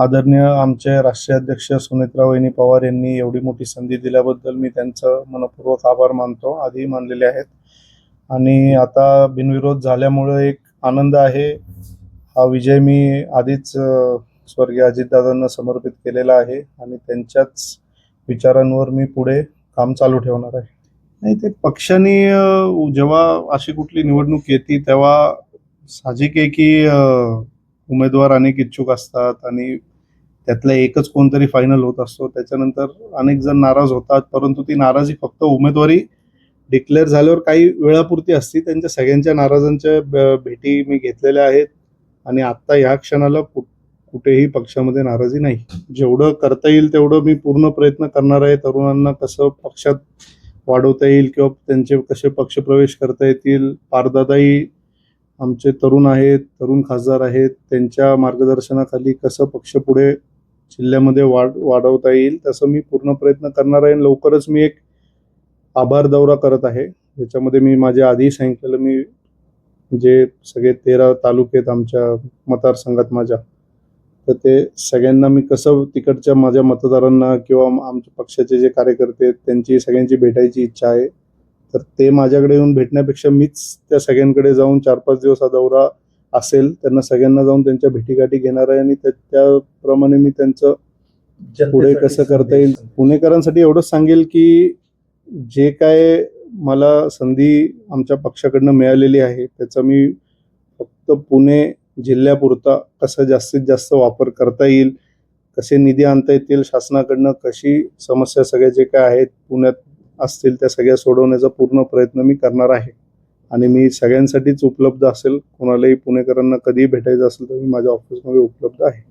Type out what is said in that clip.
आदरणीय आमचे राष्ट्रीय अध्यक्ष सुनेत्रा वहिनी पवार यांनी एवढी मोठी संधी दिल्याबद्दल मी त्यांचं मनपूर्वक आभार मानतो, आधी मानलेले आहेत. आणि आता बिनविरोध झाल्यामुळे एक आनंद आहे. हा विजय मी आधीच स्वर्गीय अजितदादांना समर्पित केलेला आहे आणि त्यांच्याच विचारांवर मी पुढे काम चालू ठेवणार आहे. नाही, ते पक्षाने जेव्हा अशी कुठली निवडणूक येते तेव्हा साहजिक आहे की उमेदवार अनेक इच्छुक असतात आणि त्यातला एकच कोणतरी फायनल होत असतो. त्याच्यानंतर अनेक जण नाराज होतात, परंतु ती नाराजी फक्त उमेदवारी डिक्लेअर झाल्यावर काही वेळापुरती असते. त्यांच्या सगळ्यांच्या नाराजांच्या भेटी मी घेतलेल्या आहेत आणि आत्ता ह्या क्षणाला कुठेही पक्षामध्ये नाराजी नाही. जेवढं करता येईल तेवढं मी पूर्ण प्रयत्न करणार आहे. तरुणांना कसं पक्षात वाढवता येईल किंवा त्यांचे कसे पक्षप्रवेश करता येतील. पारदादाही आमचे तरुण आहेत, तरुण खासदार आहेत, त्यांच्या मार्गदर्शनाखाली कसं पक्ष पुढे जिल्ह्यामध्ये वाढवता येईल तसं मी पूर्ण प्रयत्न करणार आहे. लवकरच मी एक आभार दौरा करत आहे, ज्याच्यामध्ये मी माझ्या आधी सांगितलेलं मी जे सगळे 13 तालुके आहेत आमच्या मतदारसंघात माझ्या, तर ते सगळ्यांना मी कसं तिकडच्या माझ्या मतदारांना किंवा आमच्या पक्षाचे जे कार्यकर्ते आहेत त्यांची सगळ्यांची भेटायची इच्छा आहे. तर ते माझ्याकडे येऊन भेटण्यापेक्षा मीच त्या सगळ्यांकडे जाऊन 4-5 दिवस हा दौरा असेल, त्यांना सगळ्यांना जाऊन त्यांच्या भेटीगाठी घेणार आहे आणि त्याप्रमाणे मी त्यांचं पुढे कसं करता येईल. पुणेकरांसाठी एवढंच सांगेल की जे काय मला संधी आमच्या पक्षाकडनं मिळालेली आहे त्याचा मी फक्त पुणे जिल्ह्यापुरता कसं जास्तीत जास्त वापर करता येईल, कसे निधी आणता येतील शासनाकडनं, कशी समस्या सगळ्या जे काय आहेत पुण्यात असतील त्या सगळ्या सोडवण्याचा पूर्ण प्रयत्न मी करणार आहे. आणि मी सगळ्यांसाठीच उपलब्ध असेल. कोणालाही पुणेकरांना कधीही भेटायचं असेल तर मी माझ्या ऑफिसमध्ये उपलब्ध आहे.